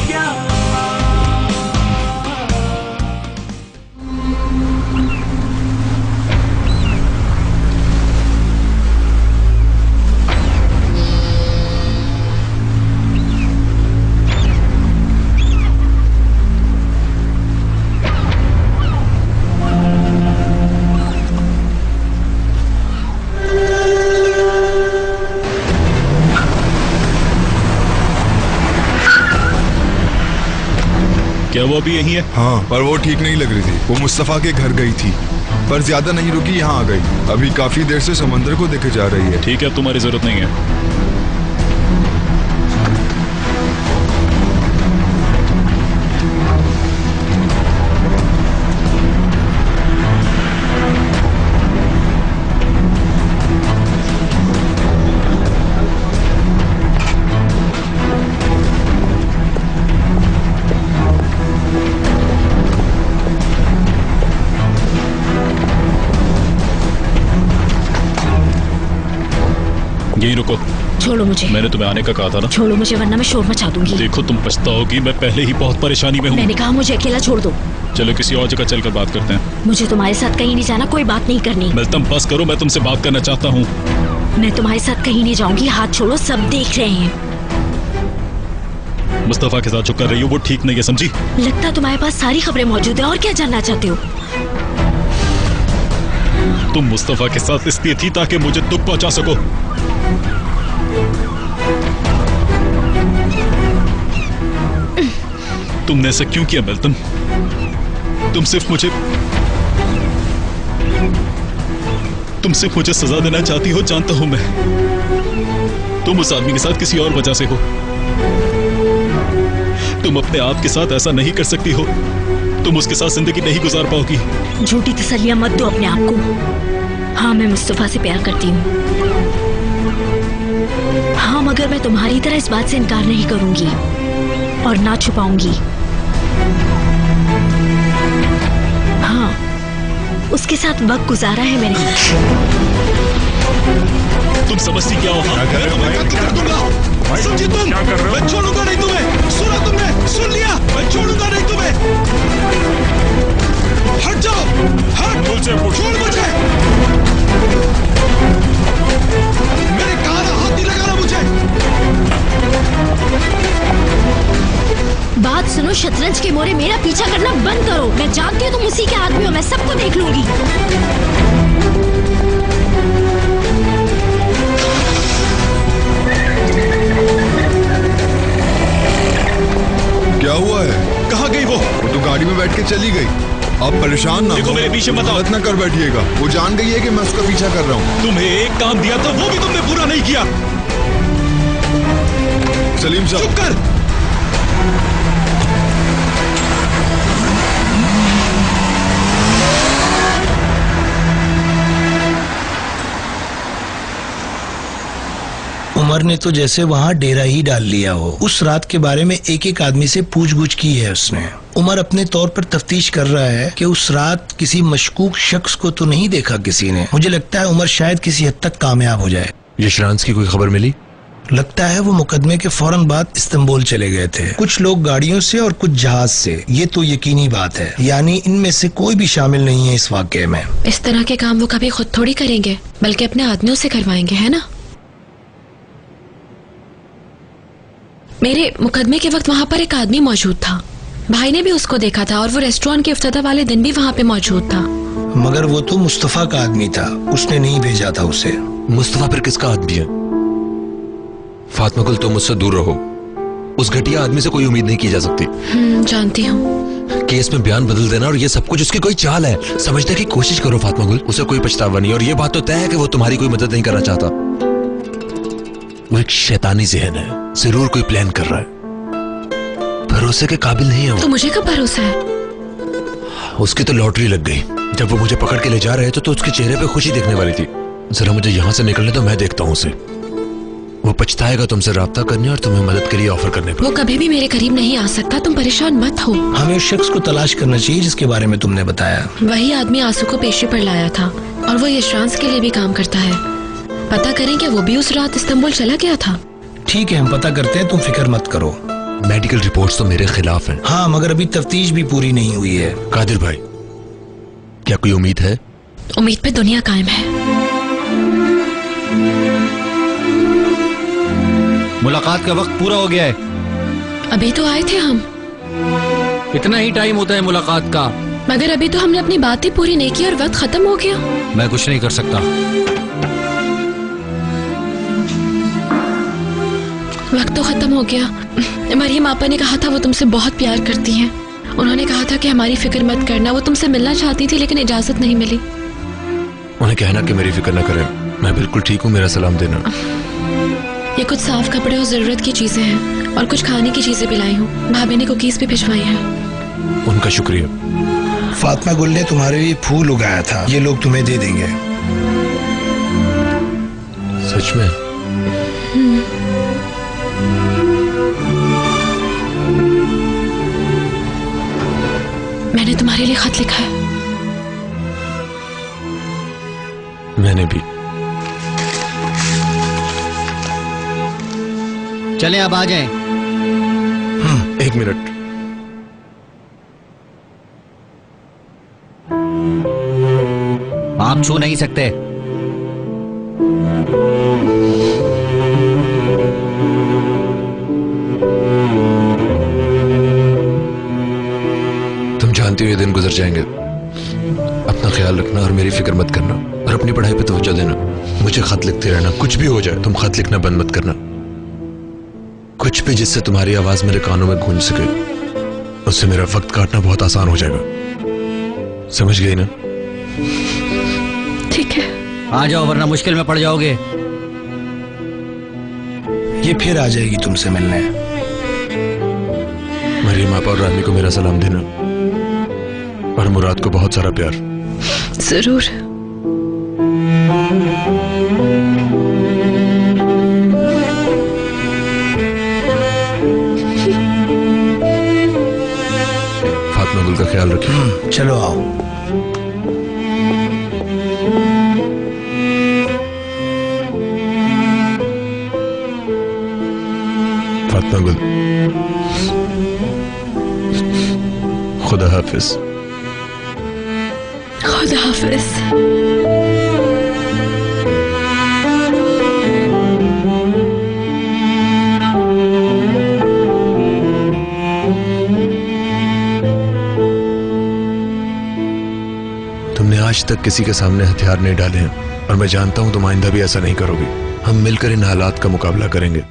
क्या। क्या वो अभी यही है? हाँ, पर वो ठीक नहीं लग रही थी। वो मुस्तफा के घर गई थी, पर ज्यादा नहीं रुकी, यहाँ आ गई। अभी काफी देर से समंदर को देखे जा रही है। ठीक है, तुम्हारी जरूरत नहीं है। यहीं रुको। छोड़ो मुझे। मैंने तुम्हें आने का कहा था ना। छोड़ो मुझे वरना मैं शोर मचा दूंगी। देखो तुम पछताओगी, मैं पहले ही बहुत परेशानी में हूँ। मैंने कहा मुझे अकेला छोड़ दो। चलो किसी और जगह चलकर बात करते हैं। मुझे तुम्हारे साथ कहीं नहीं जाना, कोई बात नहीं करनी। तुम बस करो, मैं तुमसे बात करना चाहता हूँ। मैं तुम्हारे साथ कहीं नहीं जाऊंगी, हाथ छोड़ो, सब देख रहे हैं। मुस्तफा के साथ जो कर रही हो वो ठीक नहीं है, समझी? लगता तुम्हारे पास सारी खबरें मौजूद है, और क्या जानना चाहते हो? तुम मुस्तफा के साथ इसलिए थी ताकि मुझे दुख पहुंचा सको। तुमने ऐसा क्यों किया मेल्टन? तुम सिर्फ मुझे सजा देना चाहती हो, जानता हूं मैं। तुम उस आदमी के साथ किसी और वजह से हो। तुम अपने आप के साथ ऐसा नहीं कर सकती हो। तुम उसके साथ जिंदगी नहीं गुजार पाओगी। झूठी तसल्लियां मत दो अपने आप को। हाँ, मैं मुस्तफा से प्यार करती हूँ। हाँ, मगर मैं तुम्हारी तरह इस बात से इनकार नहीं करूंगी और ना छुपाऊंगी। हाँ, उसके साथ वक्त गुजारा है मैंने। तुम समझती क्या हो? मैं तुम्हें कत्ल कर दूंगा। समझी तुम? मैं छोड़ूंगा नहीं तुम्हें। सुना तुमने? सुन लिया? मैं छोड़ूंगा नहीं तुम्हें। हट जाओ, हट, छोड़ मुझे। मेरे कान हाथ नहीं लगाना मुझे। बात सुनो, शतरंज के मोरे मेरा पीछा करना बंद करो। मैं जानती हूँ तुम उसी के आदमी हो, मैं सबको देख लूंगी। क्या हुआ है? कहाँ गई वो? तो गाड़ी में बैठ के चली गई। आप परेशान ना देखो, मेरे पीछे मत आओ। गलत ना कर बैठिएगा। वो जान गई है कि मैं उसका पीछा कर रहा हूँ। तुम्हें एक काम दिया था, वो भी तुमने पूरा नहीं किया। सलीम साहब, चुप कर। उमर ने तो जैसे वहाँ डेरा ही डाल लिया हो। उस रात के बारे में एक एक आदमी से पूछगुछ की है उसने। उमर अपने तौर पर तफ्तीश कर रहा है कि उस रात किसी मशकूक शख्स को तो नहीं देखा किसी ने। मुझे लगता है उमर शायद किसी हद तक कामयाब हो जाए। यशरांस की कोई खबर मिली? लगता है वो मुकदमे के फौरन बाद इस्तांबुल चले गए थे। कुछ लोग गाड़ियों से और कुछ जहाज से। ये तो यकीनी बात है, यानी इनमें से कोई भी शामिल नहीं है इस वाकये में। इस तरह के काम वो कभी खुद थोड़ी करेंगे, बल्कि अपने आदमियों से करवाएंगे, है ना? मेरे मुकदमे के वक्त वहाँ पर एक आदमी मौजूद था। भाई ने भी उसको देखा था और वो रेस्टोरेंट के इफ्तिताह वाले दिन भी वहाँ पे मौजूद था। मगर वो तो मुस्तफा का आदमी था, उसने नहीं भेजा था उसे। मुस्तफा फिर किसका आदमी है? फातिमा गुल, तुम मुझसे दूर रहो। उस घटिया आदमी से कोई उम्मीद नहीं की जा सकती। जानती हूँ। केस में बयान बदल देना और ये सब कुछ उसकी कोई चाल है। समझने की कोशिश करो फातिमा गुल, उसे कोई पछतावा नहीं। और ये बात तो तय है कि वो तुम्हारी कोई मदद नहीं करना चाहता। वो एक शैतानी ज़हन है, जरूर कोई प्लान कर रहा है। भरोसे के काबिल नहीं है वो। तो मुझे कब भरोसा है? उसकी तो लॉटरी लग गई। जब वो मुझे पकड़ के ले जा रहे थे तो उसके चेहरे पे खुशी दिखने वाली थी। जरा मुझे यहाँ से निकलने तो मैं देखता हूँ उसे। वो पछताएगा तुमसे राब्ता करने और तुम्हें मदद के लिए ऑफर करने पर। वो कभी भी मेरे करीब नहीं आ सकता, तुम परेशान मत हो। हमें उस शख्स को तलाश करना चाहिए जिसके बारे में तुमने बताया। वही आदमी आंसू को पेशी पर लाया था और वो यशरांस के लिए भी काम करता है। पता करें कि वो भी उस रात इस्तांबुल चला गया था। ठीक है, हम पता करते हैं, तुम फिक्र मत करो। मेडिकल रिपोर्ट्स तो मेरे खिलाफ हैं। हाँ, मगर अभी तफ्तीश भी पूरी नहीं हुई है। कादिर भाई, क्या कोई उम्मीद है? उम्मीद पे दुनिया कायम है। मुलाकात का वक्त पूरा हो गया है। अभी तो आए थे हम। इतना ही टाइम होता है मुलाकात का। मगर अभी तो हमने अपनी बात ही पूरी नहीं की और वक्त खत्म हो गया। मैं कुछ नहीं कर सकता। वक्त तो खत्म हो गया। मरियम आपा ने कहा था वो तुमसे बहुत प्यार करती हैं। उन्होंने कहा था कि हमारी फिक्र मत करना। वो तुमसे मिलना चाहती थी लेकिन इजाजत नहीं मिली। उन्हें कहना कि मेरी फिक्र न करें, मैं बिल्कुल ठीक हूँ, मेरा सलाम देना। ये कुछ साफ कपड़े और जरूरत की चीजें हैं और कुछ खाने की चीजें भी लाई हूँ। भाभी ने कुकीज भी भिजवाई हैं। उनका शुक्रिया। फातिमा गुल ने तुम्हारे लिए फूल उगाया था, ये लोग तुम्हें दे देंगे। सच में? मैंने तुम्हारे लिए खत लिखा है। मैंने भी। चलें अब आ जाएं। एक मिनट। आप छू नहीं सकते। तुम जानती हो ये दिन गुजर जाएंगे। अपना ख्याल रखना और मेरी फिक्र मत करना और अपनी पढ़ाई पे तवज्जो देना। मुझे खत लिखते रहना, कुछ भी हो जाए तुम खत लिखना बंद मत करना। कुछ भी जिससे तुम्हारी आवाज मेरे कानों में गूंज सके, उससे मेरा वक्त काटना बहुत आसान हो जाएगा। समझ गई ना? ठीक है। आ जाओ वरना मुश्किल में पड़ जाओगे। ये फिर आ जाएगी तुमसे मिलने। मरियम आपा और रानी को मेरा सलाम देना और मुराद को बहुत सारा प्यार। जरूर। फातिमा गुल का ख्याल रखिए। चलो आओ। फातिमा गुल, खुदा हाफिज। खुदा हाफिज। तुमने आज तक किसी के सामने हथियार नहीं डाले हैं और मैं जानता हूं तुम आइंदा भी ऐसा नहीं करोगे। हम मिलकर इन हालात का मुकाबला करेंगे।